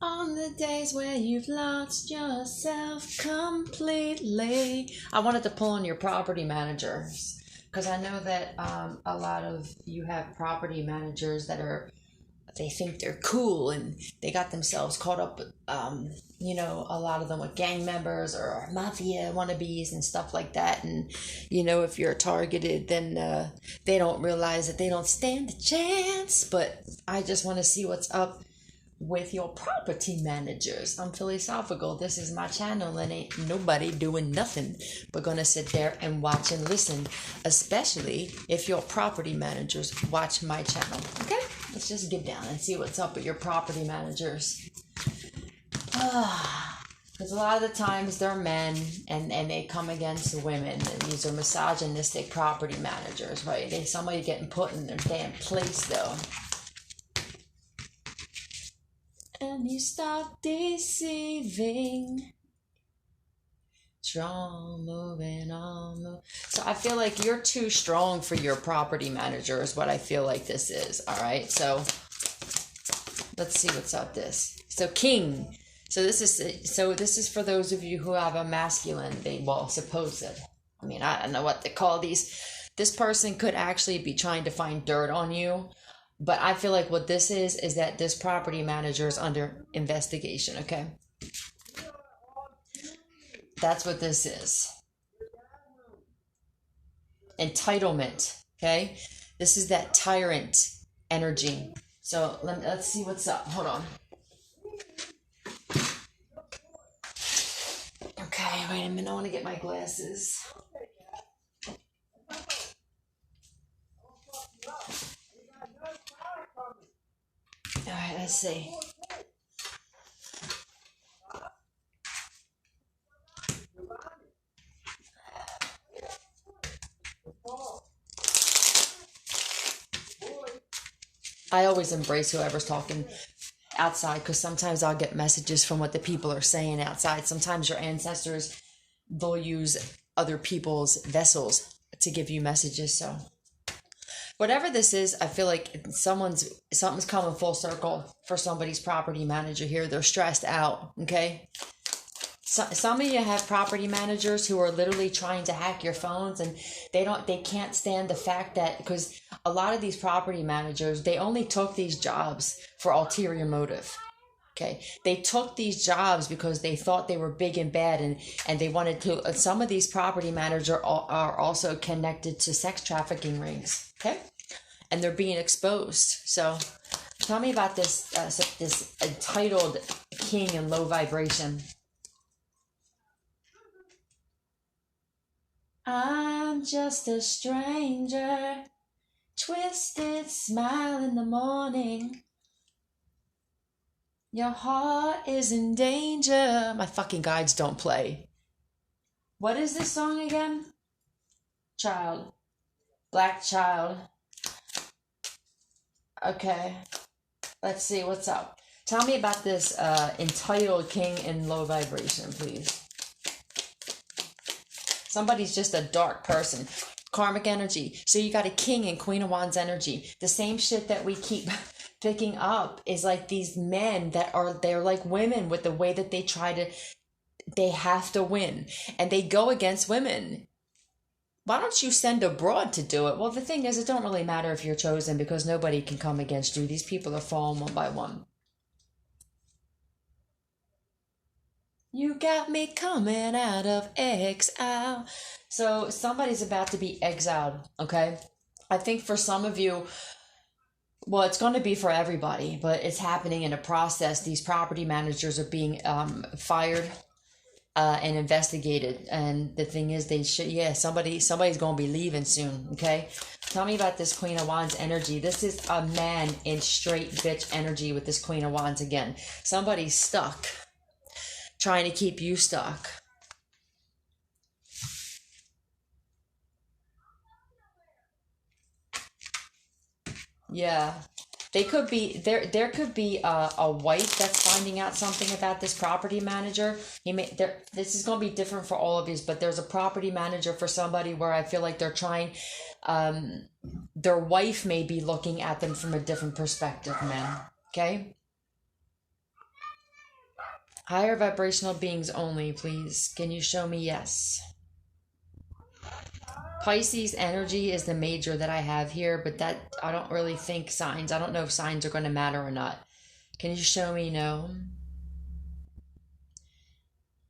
On the days where you've lost yourself completely. I wanted to pull on your property managers because I know that a lot of you have property managers that are, they think they're cool and they got themselves caught up, a lot of them with gang members or mafia wannabes and stuff like that. And, if you're targeted, then they don't realize that they don't stand a chance. But I just want to see what's up with your property managers. I'm philosophical. This is my channel and ain't nobody doing nothing but gonna sit there and watch and listen, especially if your property managers watch my channel. Okay, let's just get down and see what's up with your property managers. Because a lot of the times they're men and they come against women, and these are misogynistic property managers, right? They somebody getting put in their damn place though. And you stop deceiving. Strong, moving on. So I feel like you're too strong for your property manager is what I feel like this is. All right. So let's see what's up this. So King. So this is for those of you who have a masculine, supposed. I mean, I don't know what they call these. This person could actually be trying to find dirt on you. But I feel like what this is that this property manager is under investigation, okay? That's what this is. Entitlement, okay? This is that tyrant energy. So let's see what's up. Hold on. Okay, wait a minute. I want to get my glasses. All right, let's see. I always embrace whoever's talking outside because sometimes I'll get messages from what the people are saying outside. Sometimes your ancestors, they'll use other people's vessels to give you messages. So whatever this is, I feel like something's coming full circle for somebody's property manager here. They're stressed out, okay? Some of you have property managers who are literally trying to hack your phones, and they can't stand the fact that, because a lot of these property managers, they only took these jobs for ulterior motive. Okay, they took these jobs because they thought they were big and bad, and they wanted to. Some of these property managers are also connected to sex trafficking rings. Okay, and they're being exposed. So, tell me about this this entitled king in low vibration. I'm just a stranger, twisted smile in the morning. Your heart is in danger. My fucking guides don't play. What is this song again? Child. Black Child. Okay. Let's see what's up. Tell me about this entitled king in low vibration, please. Somebody's just a dark person. Karmic energy. So you got a king and queen of wands energy. The same shit that we keep picking up is like these men they're like women with the way that they have to win. And they go against women. Why don't you send a broad to do it? Well, the thing is, it don't really matter if you're chosen because nobody can come against you. These people are falling one by one. You got me coming out of exile. So somebody's about to be exiled, okay? I think for some of you, well, it's going to be for everybody, but it's happening in a process. These property managers are being fired and investigated. And the thing is, somebody's going to be leaving soon, okay? Tell me about this Queen of Wands energy. This is a man in straight bitch energy with this Queen of Wands again. Somebody's stuck. Trying to keep you stuck. Yeah. They could be there could be a wife that's finding out something about this property manager. This is going to be different for all of you, but there's a property manager for somebody where I feel like they're trying their wife may be looking at them from a different perspective, man. Okay? Higher vibrational beings only, please. Can you show me yes? Pisces energy is the major that I have here, but that I don't really think signs. I don't know if signs are going to matter or not. Can you show me no?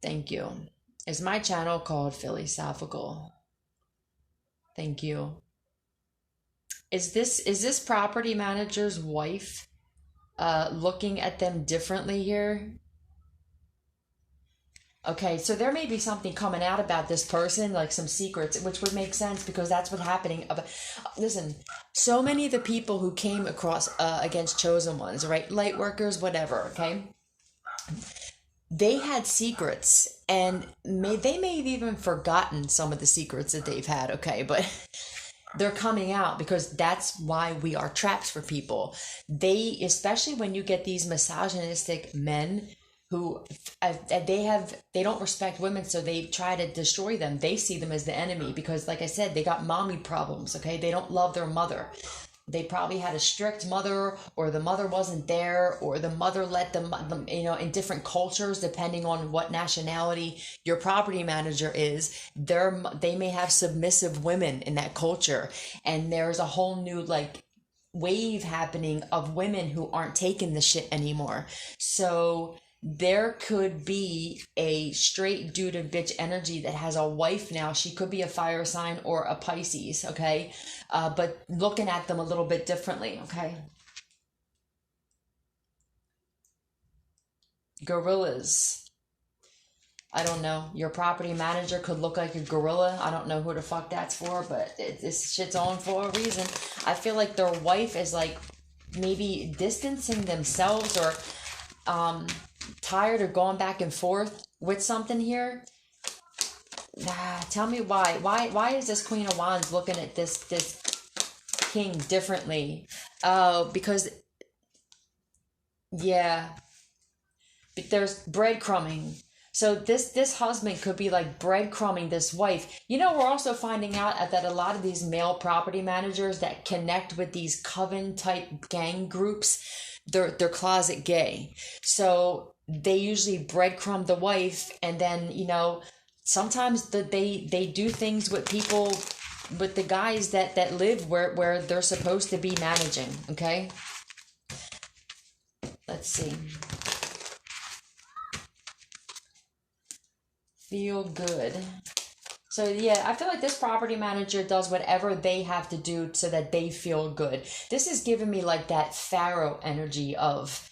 Thank you. Is my channel called Philosophical? Thank you. Is this property manager's wife looking at them differently here? Okay, so there may be something coming out about this person, like some secrets, which would make sense because that's what's happening. Listen, so many of the people who came across against chosen ones, right? Light workers, whatever, okay? They had secrets and they may have even forgotten some of the secrets that they've had, okay? But they're coming out because that's why we are traps for people. They, especially when you get these misogynistic men who they don't respect women, so they try to destroy them. They see them as the enemy because, like I said, they got mommy problems, okay? They don't love their mother. They probably had a strict mother, or the mother wasn't there, or the mother let them, in different cultures, depending on what nationality your property manager is, they may have submissive women in that culture. And there's a whole new, like, wave happening of women who aren't taking the shit anymore. So there could be a straight dude and bitch energy that has a wife now. She could be a fire sign or a Pisces, okay? But looking at them a little bit differently, okay? Gorillas. I don't know. Your property manager could look like a gorilla. I don't know who the fuck that's for, but this shit's on for a reason. I feel like their wife is like maybe distancing themselves or tired of going back and forth with something here. Tell me why. Why is this Queen of Wands looking at this king differently? Oh, because yeah, there's breadcrumbing. So this husband could be like breadcrumbing this wife. We're also finding out that a lot of these male property managers that connect with these coven type gang groups, they're closet gay. So they usually breadcrumb the wife, and then sometimes they do things with people, with the guys that live where they're supposed to be managing. Okay, let's see. Feel good. So yeah, I feel like this property manager does whatever they have to do so that they feel good. This is giving me like that Pharaoh energy of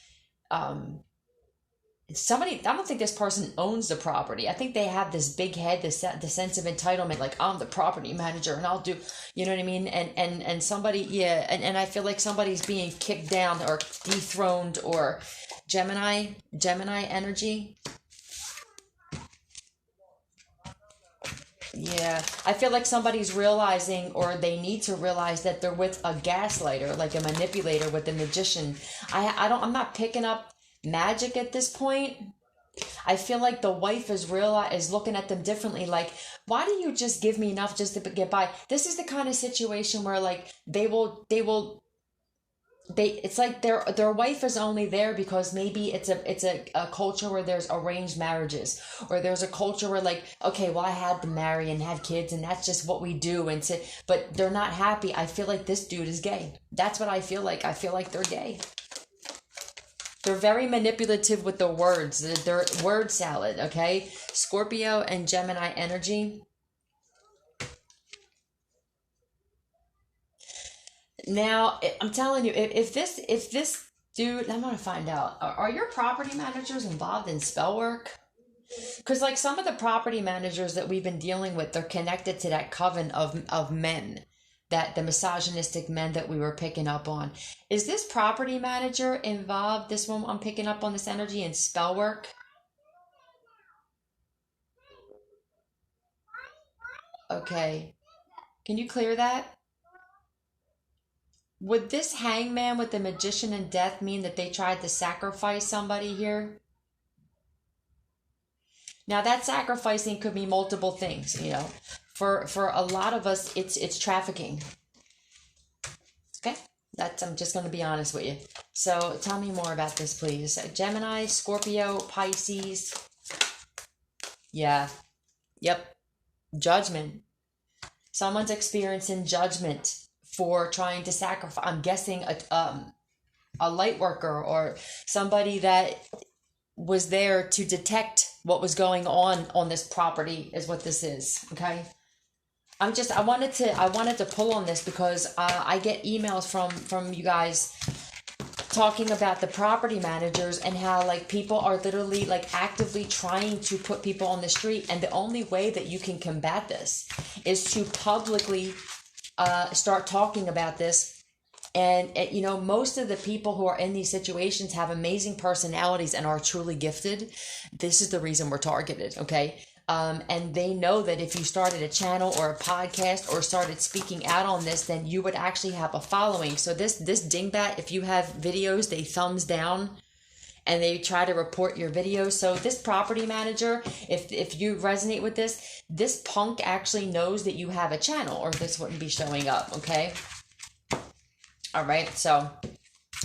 somebody. I don't think this person owns the property. I think they have this big head, the sense of entitlement, like I'm the property manager and I'll do, you know what I mean? And somebody, yeah, and I feel like somebody's being kicked down or dethroned, or Gemini energy. Yeah, I feel like somebody's realizing, or they need to realize, that they're with a gaslighter, like a manipulator, with a magician. I'm not picking up magic at this point. I feel like the wife is looking at them differently. Like, why do you just give me enough just to get by? This is the kind of situation where like it's like their wife is only there because maybe it's a culture where there's arranged marriages, or there's a culture where like, okay, well, I had to marry and have kids and that's just what we do, but they're not happy. I feel like this dude is gay. That's what I feel like. I feel like they're gay. They're very manipulative with the words. They're word salad, okay? Scorpio and Gemini energy. Now, I'm telling you, if this dude, I'm gonna find out. Are your property managers involved in spell work? Because like some of the property managers that we've been dealing with, they're connected to that coven of men, that the misogynistic men that we were picking up on. Is this property manager involved? This one I'm picking up on this energy in spell work. Okay, can you clear that? Would this hangman with the magician and death mean that they tried to sacrifice somebody here? Now that sacrificing could be multiple things, For a lot of us, it's trafficking. Okay? I'm just going to be honest with you. So tell me more about this, please. Gemini, Scorpio, Pisces. Yeah. Yep. Judgment. Someone's experiencing judgment for trying to sacrifice. I'm guessing a light worker or somebody that was there to detect what was going on this property is what this is. Okay. I wanted to pull on this because I get emails from you guys talking about the property managers and how like people are literally like actively trying to put people on the street, and the only way that you can combat this is to publicly start talking about this. And you know, most of the people who are in these situations have amazing personalities and are truly gifted. This is the reason we're targeted, okay? And they know that if you started a channel or a podcast or started speaking out on this, then you would actually have a following. So this dingbat, if you have videos, they thumbs down and they try to report your videos. So this property manager, if you resonate with this punk actually knows that you have a channel, or this wouldn't be showing up, okay? All right, so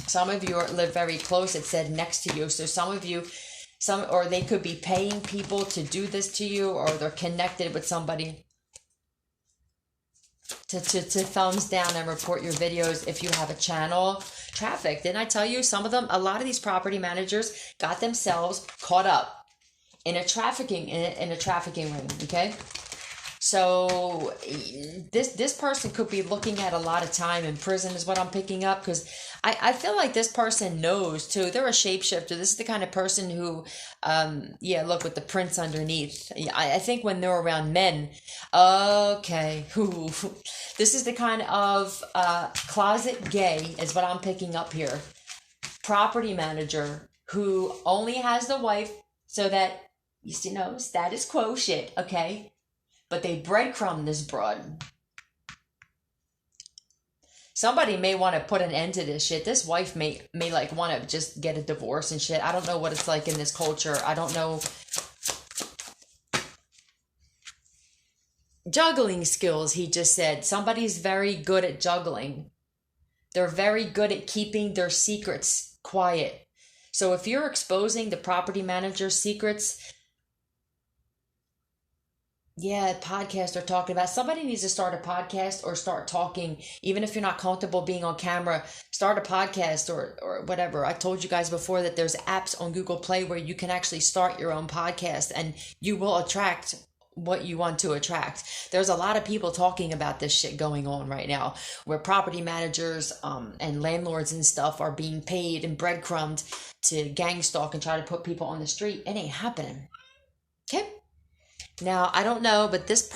some of you live very close. It said next to you. So some of you, or they could be paying people to do this to you, or they're connected with somebody to thumbs down and report your videos if you have a channel. Traffic. Didn't I tell you? Some of them, a lot of these property managers got themselves caught up in a trafficking ring. Okay. So this person could be looking at a lot of time in prison is what I'm picking up, because I feel like this person knows too. They're a shapeshifter. This is the kind of person who, yeah, look with the prints underneath. I think when they're around men, okay, this is the kind of closet gay is what I'm picking up here. Property manager who only has the wife so that, you know, status quo shit, okay? But they breadcrumb this broad. Somebody may want to put an end to this shit. This wife may like want to just get a divorce and shit. I don't know what it's like in this culture. I don't know. Juggling skills, he just said. Somebody's very good at juggling. They're very good at keeping their secrets quiet. So if you're exposing the property manager's secrets, yeah, podcast they're talking about. Somebody needs to start a podcast or start talking. Even if you're not comfortable being on camera, start a podcast or whatever. I told you guys before that there's apps on Google Play where you can actually start your own podcast and you will attract what you want to attract. There's a lot of people talking about this shit going on right now where property managers and landlords and stuff are being paid and breadcrumbed to gang stalk and try to put people on the street. It ain't happening. Okay? Now, I don't know, but this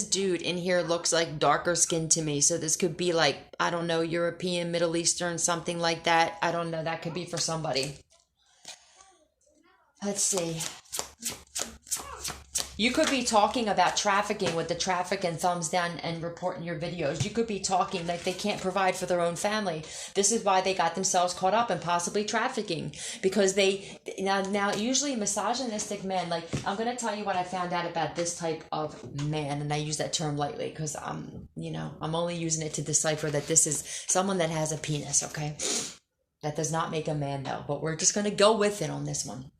dude in here looks like darker skin to me. So this could be like, I don't know, European, Middle Eastern, something like that. I don't know. That could be for somebody. Let's see. You could be talking about trafficking with the traffic and thumbs down and reporting your videos. You could be talking like they can't provide for their own family. This is why they got themselves caught up in possibly trafficking, because they now usually misogynistic men, like I'm going to tell you what I found out about this type of man. And I use that term lightly because I'm only using it to decipher that this is someone that has a penis. Okay. That does not make a man though, but we're just going to go with it on this one.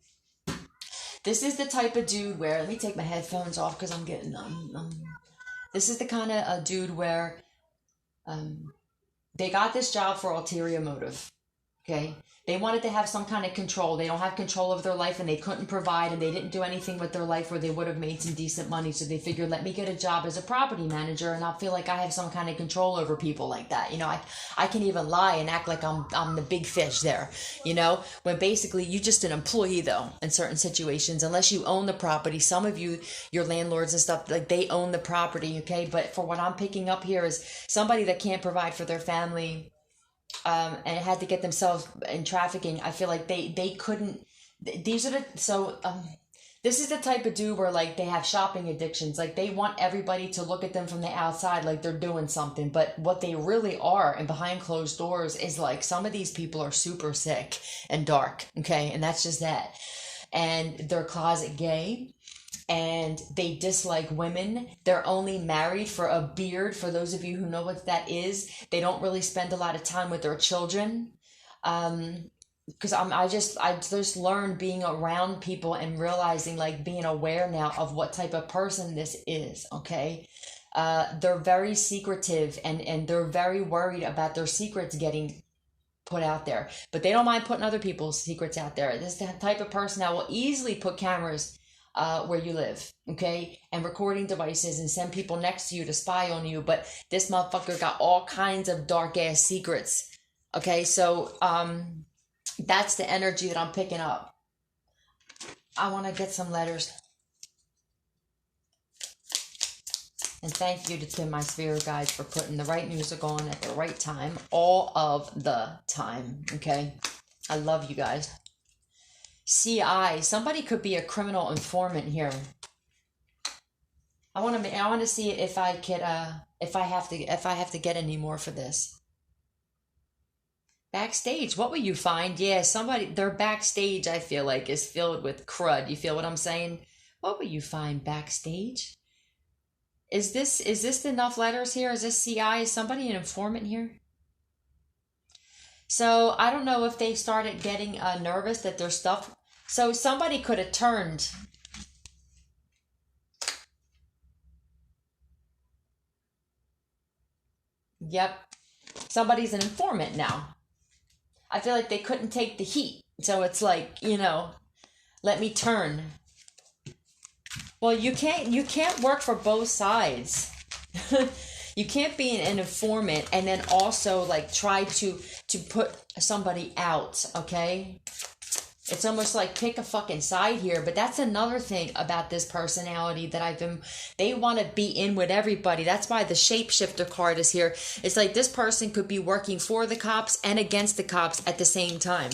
This is the type of dude where, let me take my headphones off because I'm getting, this is the kind of dude where they got this job for ulterior motive, okay? They wanted to have some kind of control. They don't have control of their life and they couldn't provide and they didn't do anything with their life where they would have made some decent money. So they figured, let me get a job as a property manager and I'll feel like I have some kind of control over people like that. You know, I can even lie and act like I'm the big fish there, you know, when basically you're just an employee though in certain situations, unless you own the property. Some of you, your landlords and stuff, like they own the property, okay? But for what I'm picking up here is somebody that can't provide for their family, and had to get themselves in trafficking. I feel like they couldn't. These are this is the type of dude where like they have shopping addictions. Like they want everybody to look at them from the outside like they're doing something, but what they really are and behind closed doors is like some of these people are super sick and dark. Okay, and that's just that. And they're closet gay. and they dislike women. They're only married for a beard. For those of you who know what that is, they don't really spend a lot of time with their children. Because I just learned being around people and realizing, like, being aware now of what type of person this is. Okay, they're very secretive, and they're very worried about their secrets getting put out there, but they don't mind putting other people's secrets out there. This is the type of person that will easily put cameras where you live, okay, and recording devices, and send people next to you to spy on you. But this motherfucker got all kinds of dark ass secrets. Okay, so that's the energy that I'm picking up. I want to get some letters. And thank you to my spirit guides for putting the right music on at the right time, all of the time, okay? I love you guys. CI, somebody could be a criminal informant here. I want to see if I could if I have to get any more for this. Backstage, what will you find? Yeah, their backstage, I feel like, is filled with crud. You feel what I'm saying? What will you find backstage? Is this enough letters here? Is this CI? Is somebody an informant here? So I don't know if they started getting nervous that their stuff. So somebody could have turned. Yep. Somebody's an informant now. I feel like they couldn't take the heat. So it's like, let me turn. Well, you can't work for both sides. You can't be an informant and then also, like, try to put somebody out, okay? It's almost like pick a fucking side here. But that's another thing about this personality that they want to be in with everybody. That's why the shapeshifter card is here. It's like this person could be working for the cops and against the cops at the same time.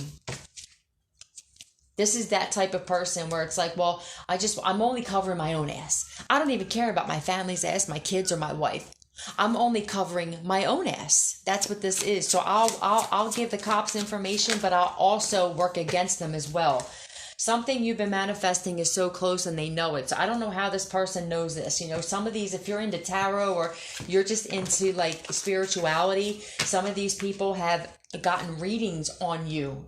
This is that type of person where it's like, well, I'm only covering my own ass. I don't even care about my family's ass, my kids, or my wife. I'm only covering my own ass. That's what this is. So I'll give the cops information, but I'll also work against them as well. Something you've been manifesting is so close and they know it. So I don't know how this person knows this. Some of these, if you're into tarot or you're just into, like, spirituality, some of these people have gotten readings on you.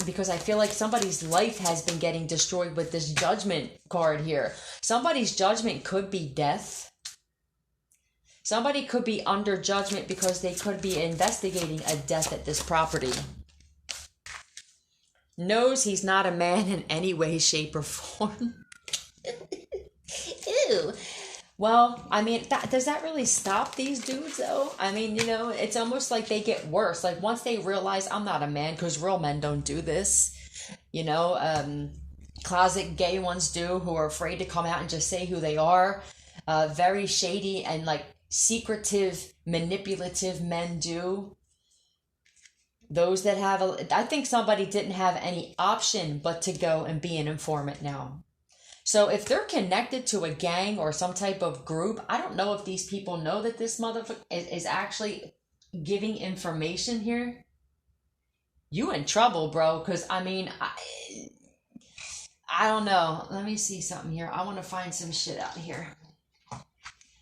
Because I feel like somebody's life has been getting destroyed with this judgment card here. Somebody's judgment could be death. Somebody could be under judgment because they could be investigating a death at this property. Knows he's not a man in any way, shape, or form. Ew. Well, I mean, does that really stop these dudes, though? I mean, it's almost like they get worse. Like, once they realize I'm not a man, because real men don't do this. Closet gay ones do, who are afraid to come out and just say who they are. Very shady and, like, secretive, manipulative men do. Those that have I think somebody didn't have any option but to go and be an informant now. So if they're connected to a gang or some type of group, I don't know if these people know that this motherfucker is actually giving information here. You in trouble, bro. Because, I mean, I don't know. Let me see something here. I want to find some shit out here.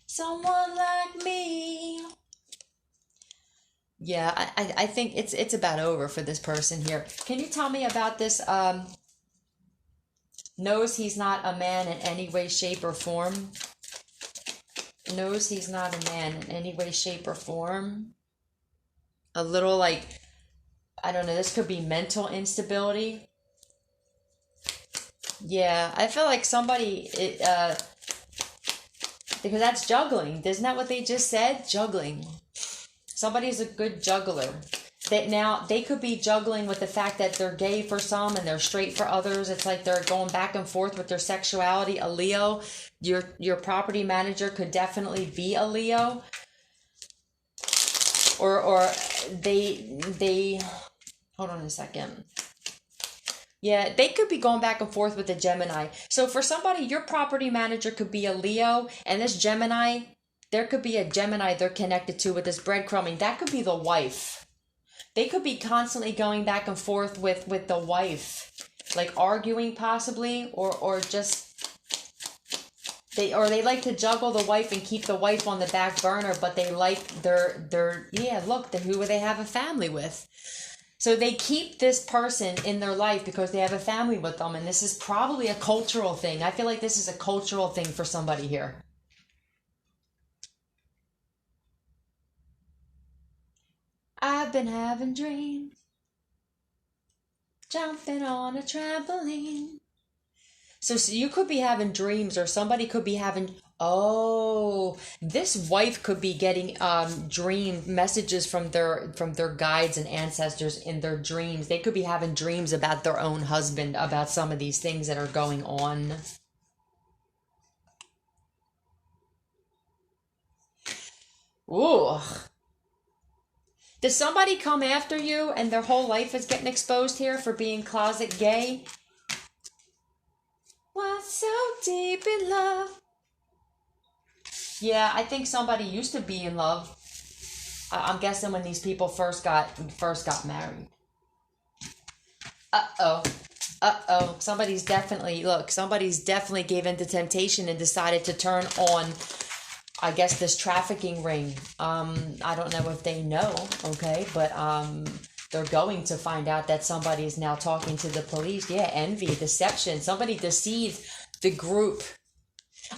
Someone like me. Yeah, I think it's about over for this person here. Can you tell me about this? Knows he's not a man in any way, shape, or form. Knows he's not a man in any way, shape, or form. A little, like, I don't know, this could be mental instability. Yeah, I feel like somebody, because that's juggling. Isn't that what they just said? Juggling. Somebody's a good juggler. That now they could be juggling with the fact that they're gay for some and they're straight for others. It's like they're going back and forth with their sexuality. A Leo, your property manager could definitely be a Leo. Or they hold on a second. Yeah, they could be going back and forth with a Gemini. So for somebody, your property manager could be a Leo, and this Gemini, there could be a Gemini they're connected to with this breadcrumbing. That could be the wife. They could be constantly going back and forth with the wife, like arguing possibly, or just They like to juggle the wife and keep the wife on the back burner, but they like who they have a family with. So they keep this person in their life because they have a family with them, and this is probably a cultural thing. I feel like this is a cultural thing for somebody here. I've been having dreams, jumping on a trampoline. So you could be having dreams, or somebody could be having. Oh, this wife could be getting dream messages from their guides and ancestors in their dreams. They could be having dreams about their own husband, about some of these things that are going on. Ooh. Does somebody come after you and their whole life is getting exposed here for being closet gay? Was so deep in love. Yeah, I think somebody used to be in love. I'm guessing when these people first got married. Uh-oh. Uh-oh. Somebody's definitely gave in to temptation and decided to turn on, I guess, this trafficking ring. I don't know if they know, okay, but they're going to find out that somebody is now talking to the police. Yeah, envy, deception. Somebody deceived the group.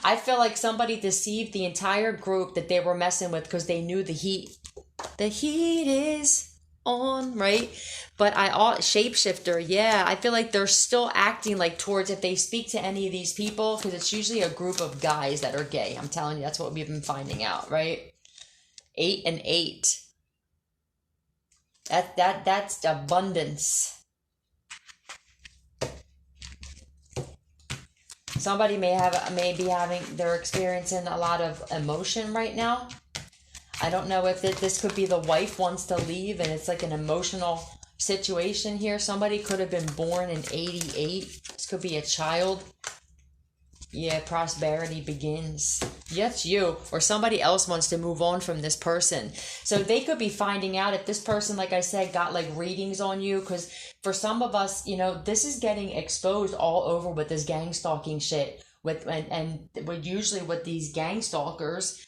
I feel like somebody deceived the entire group that they were messing with because they knew the heat. The heat is on, right? But shapeshifter, yeah, I feel like they're still acting like towards if they speak to any of these people, because it's usually a group of guys that are gay. I'm telling you, that's what we've been finding out, right? 8 and 8. That's abundance. Somebody may be having, they're experiencing a lot of emotion right now. I don't know if this could be the wife wants to leave and it's like an emotional situation here. Somebody could have been born in 88. This could be a child. Yeah, prosperity begins. Yes, you or somebody else wants to move on from this person. So they could be finding out if this person, like I said, got like readings on you. Because for some of us, this is getting exposed all over with this gang stalking shit. And usually with these gang stalkers,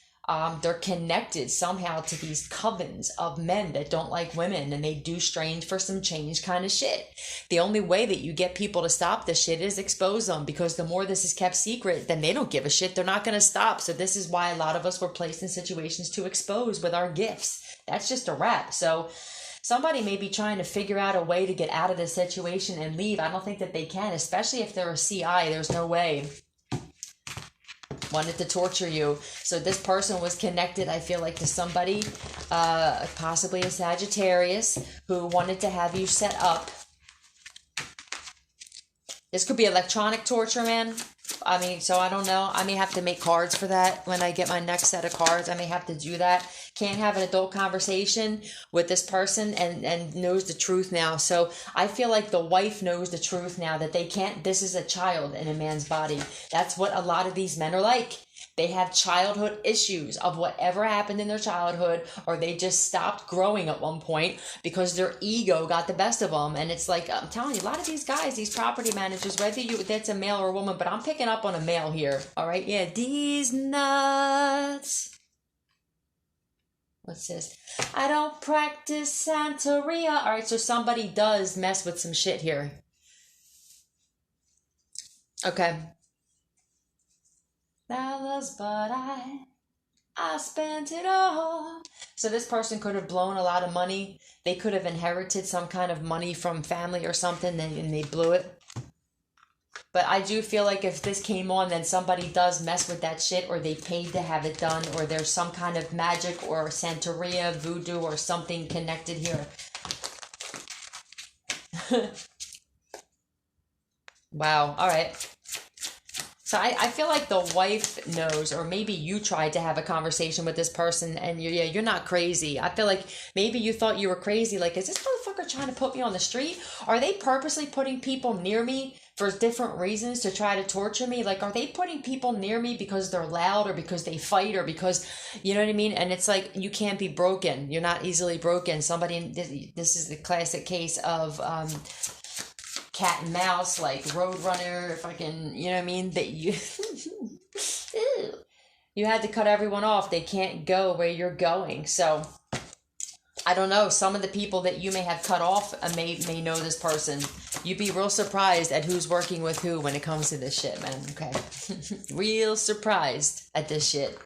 they're connected somehow to these covens of men that don't like women, and they do strange for some change kind of shit. The only way that you get people to stop this shit is expose them, because the more this is kept secret, then they don't give a shit. They're not going to stop. So this is why a lot of us were placed in situations to expose with our gifts. That's just a wrap. So somebody may be trying to figure out a way to get out of this situation and leave. I don't think that they can, especially if they're a CI. There's no way. Wanted to torture you. So this person was connected, I feel like, to somebody, possibly a Sagittarius, who wanted to have you set up. This could be electronic torture, man. I mean, so I don't know. I may have to make cards for that when I get my next set of cards. I may have to do that. Can't have an adult conversation with this person and knows the truth now. So I feel like the wife knows the truth now, that they can't, this is a child in a man's body. That's what a lot of these men are like. They have childhood issues of whatever happened in their childhood, or they just stopped growing at one point because their ego got the best of them. And it's like, I'm telling you, a lot of these guys, these property managers, whether that's a male or a woman, but I'm picking up on a male here. All right. Yeah. These nuts. What's this? I don't practice Santeria. All right. So somebody does mess with some shit here. Okay. Dollars, but I spent it all. So this person could have blown a lot of money. They could have inherited some kind of money from family or something, and they blew it. But I do feel like if this came on, then somebody does mess with that shit, or they paid to have it done, or there's some kind of magic or Santeria, voodoo, or something connected here. Wow. All right. So I feel like the wife knows, or maybe you tried to have a conversation with this person and you're not crazy. I feel like maybe you thought you were crazy. Like, is this motherfucker trying to put me on the street? Are they purposely putting people near me for different reasons to try to torture me? Like, are they putting people near me because they're loud, or because they fight, or because, you know what I mean? And it's like, you can't be broken. You're not easily broken. Somebody, this is the classic case of, cat and mouse, like Roadrunner, fucking, you know what I mean? That you, You had to cut everyone off. They can't go where you're going. So I don't know. Some of the people that you may have cut off may know this person. You'd be real surprised at who's working with who when it comes to this shit, man. Okay. Real surprised at this shit.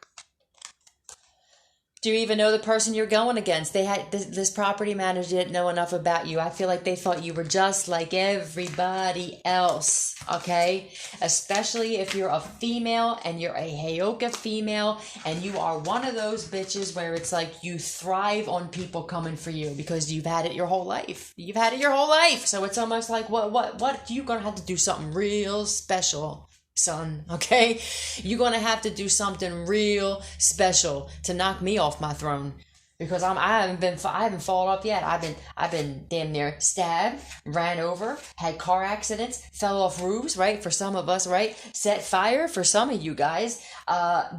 Do you even know the person you're going against? They had this property manager didn't know enough about you. I feel like they thought you were just like everybody else, okay? Especially if you're a female and you're a Heyoka female and you are one of those bitches where it's like you thrive on people coming for you because you've had it your whole life. You've had it your whole life. So it's almost like what you're going to have to do something real special, son, okay? You're gonna have to do something real special to knock me off my throne because I haven't fallen off yet. I've been damn near stabbed, ran over, had car accidents, fell off roofs, right? For some of us, right? Set fire for some of you guys,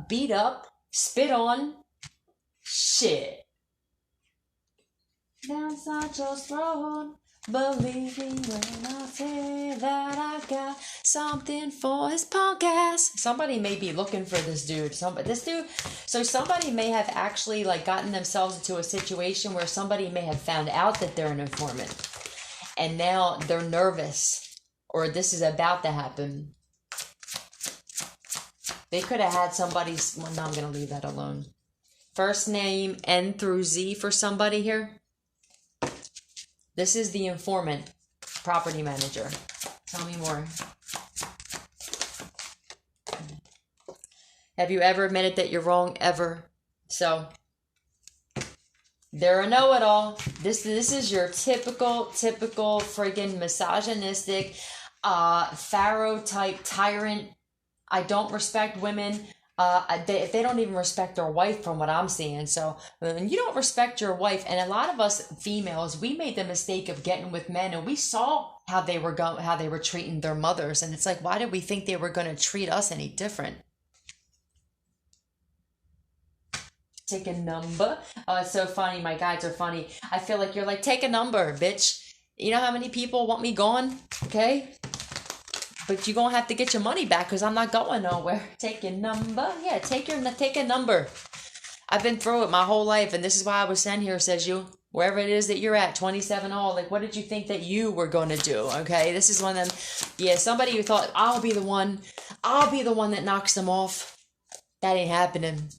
beat up, spit on, shit. Down Sancho's throne. Believing when I say that I've got something for his punk ass. Somebody may be looking for this dude. So somebody may have actually like gotten themselves into a situation where somebody may have found out that they're an informant. And now they're nervous. Or this is about to happen. They could have had somebody's... Well, no, I'm going to leave that alone. First name N through Z for somebody here. This is the informant, property manager. Tell me more. Have you ever admitted that you're wrong? Ever? So, they're a know-it-all. This is your typical friggin' misogynistic, pharaoh-type tyrant. I don't respect women. They don't even respect their wife from what I'm seeing. So when you don't respect your wife, and a lot of us females, we made the mistake of getting with men and we saw how they were treating their mothers. And it's like, why did we think they were going to treat us any different? Take a number. Oh, it's so funny. My guides are funny. I feel like you're like, take a number, bitch. You know how many people want me gone? Okay. But you're going to have to get your money back because I'm not going nowhere. Take your number. Yeah, take a number. I've been through it my whole life, and this is why I was sent here, says you. Wherever it is that you're at, 27 all, like, what did you think that you were going to do, okay? This is one of them. Yeah, somebody who thought, I'll be the one that knocks them off. That ain't happening.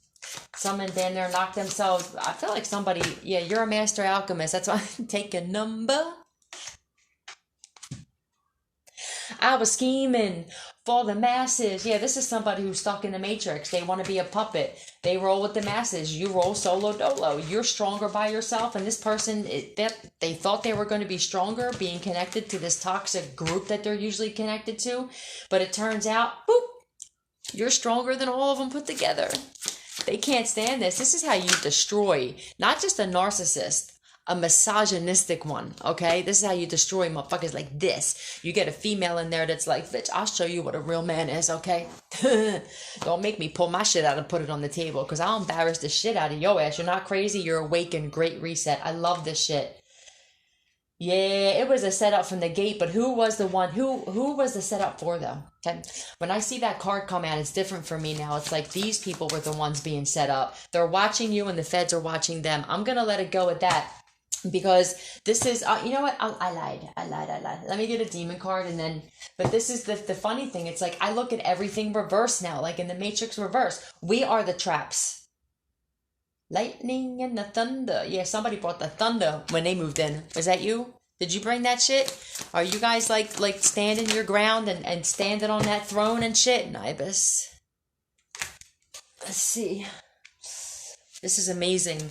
Someone down there knocked themselves. I feel like somebody, yeah, you're a master alchemist. That's why take a number. I was scheming for the masses. Yeah, this is somebody who's stuck in the matrix. They want to be a puppet. They roll with the masses. You roll solo dolo. You're stronger by yourself. And this person, they thought they were going to be stronger being connected to this toxic group that they're usually connected to. But it turns out, boop, you're stronger than all of them put together. They can't stand this. This is how you destroy not just a narcissist, a misogynistic one, okay? This is how you destroy motherfuckers like this. You get a female in there that's like, bitch, I'll show you what a real man is, okay? Don't make me pull my shit out and put it on the table because I'll embarrass the shit out of your ass. You're not crazy. You're awakened. Great reset. I love this shit. Yeah, it was a setup from the gate, but who was the one? Who was the setup for, though? Okay. When I see that card come out, it's different for me now. It's like these people were the ones being set up. They're watching you and the feds are watching them. I'm going to let it go at that. Because this is, you know what? I lied. Let me get a demon card and then, but this is the funny thing. It's like, I look at everything reverse now, like in the Matrix reverse. We are the traps. Lightning and the thunder. Yeah, somebody brought the thunder when they moved in. Was that you? Did you bring that shit? Are you guys like standing your ground and standing on that throne and shit? Nibus. Let's see. This is amazing.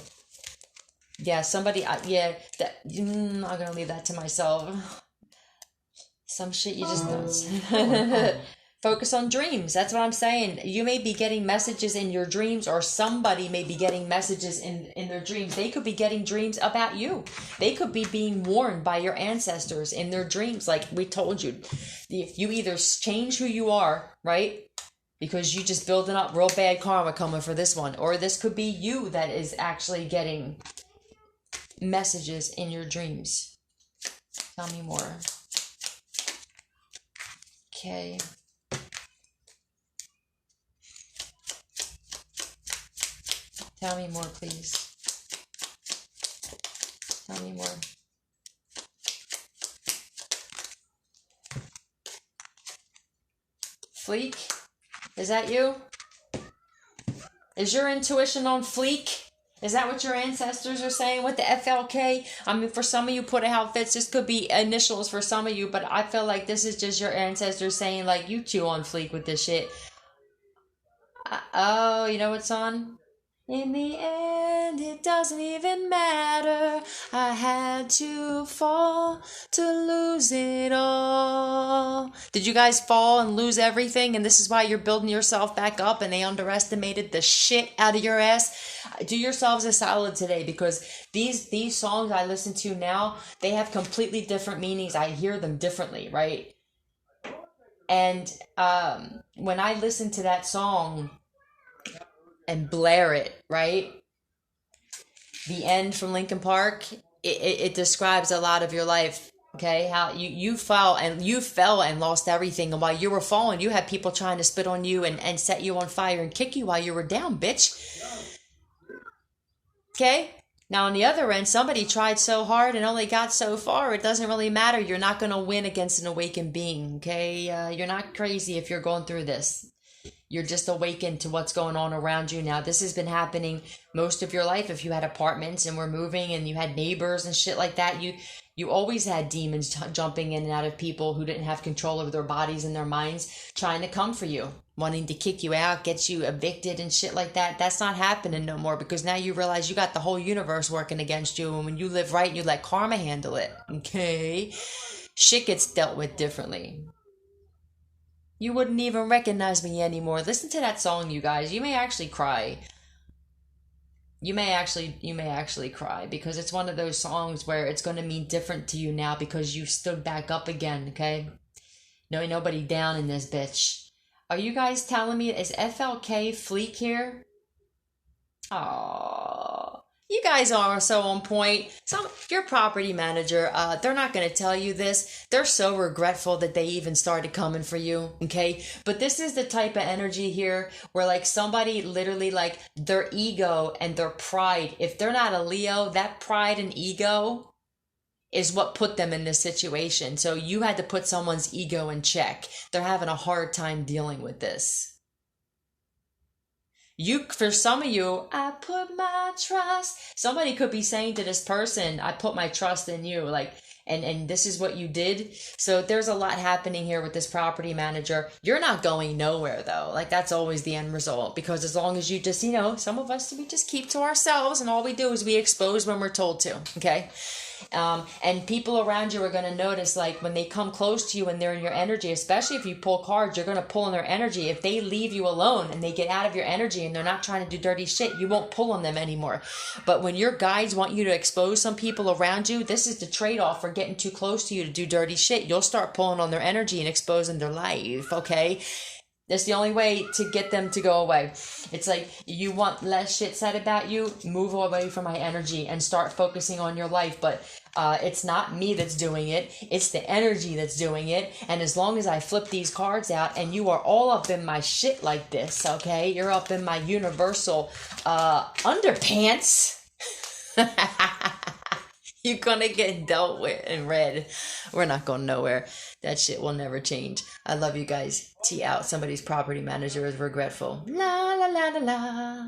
Yeah, somebody, I'm going to leave that to myself. Some shit you just don't. Focus on dreams. That's what I'm saying. You may be getting messages in your dreams, or somebody may be getting messages in their dreams. They could be getting dreams about you. They could be being warned by your ancestors in their dreams. Like we told you, you either change who you are, right? Because you just building up real bad karma coming for this one. Or this could be you that is actually getting messages in your dreams. Tell me more. Okay. Tell me more, please. Tell me more. Fleek? Is that you? Is your intuition on fleek? Is that what your ancestors are saying with the FLK? I mean, for some of you, put outfits, this could be initials for some of you, but I feel like this is just your ancestors saying, like, you two on fleek with this shit. Oh, you know what's on? In the end, it doesn't even matter. I had to fall to lose it all. Did you guys fall and lose everything? And this is why you're building yourself back up and they underestimated the shit out of your ass? Do yourselves a solid today, because these songs I listen to now, they have completely different meanings. I hear them differently, right? And when I listen to that song and blare it, right? The end from Linkin Park, it describes a lot of your life. Okay, how you fell and lost everything, and while you were falling, you had people trying to spit on you and set you on fire and kick you while you were down, bitch. Okay? Now on the other end, somebody tried so hard and only got so far. It doesn't really matter. You're not going to win against an awakened being, okay? You're not crazy if you're going through this. You're just awakened to what's going on around you now. This has been happening most of your life. If you had apartments and were moving and you had neighbors and shit like that, you always had demons jumping in and out of people who didn't have control over their bodies and their minds, trying to come for you, wanting to kick you out, get you evicted and shit like that. That's not happening no more, because now you realize you got the whole universe working against you. And when you live right, you let karma handle it. Okay? Shit gets dealt with differently. You wouldn't even recognize me anymore. Listen to that song, you guys. You may actually cry. You may actually cry, because it's one of those songs where it's going to mean different to you now because you stood back up again, okay? No, nobody down in this bitch. Are you guys telling me, is FLK Fleek here? Aww. You guys are so on point. Your property manager, they're not going to tell you this. They're so regretful that they even started coming for you, okay? But this is the type of energy here where, like, somebody literally, like, their ego and their pride, if they're not a Leo, that pride and ego is what put them in this situation. So you had to put someone's ego in check. They're having a hard time dealing with this. For some of you, I put my trust. Somebody could be saying to this person, I put my trust in you, like, and this is what you did. So there's a lot happening here with this property manager. You're not going nowhere though. Like, that's always the end result, because as long as you just, some of us, we just keep to ourselves, and all we do is we expose when we're told to, okay? And people around you are going to notice, like, when they come close to you and they're in your energy, especially if you pull cards, you're going to pull in their energy. If they leave you alone and they get out of your energy and they're not trying to do dirty shit, you won't pull on them anymore. But when your guides want you to expose some people around you, this is the trade-off for getting too close to you to do dirty shit. You'll start pulling on their energy and exposing their life, okay? That's the only way to get them to go away. It's like, you want less shit said about you, move away from my energy and start focusing on your life. But it's not me that's doing it. It's the energy that's doing it. And as long as I flip these cards out and you are all up in my shit like this, okay? You're up in my universal underpants. You're gonna get dealt with in red. We're not going nowhere. That shit will never change. I love you guys. T out. Somebody's property manager is regretful. La la la la la.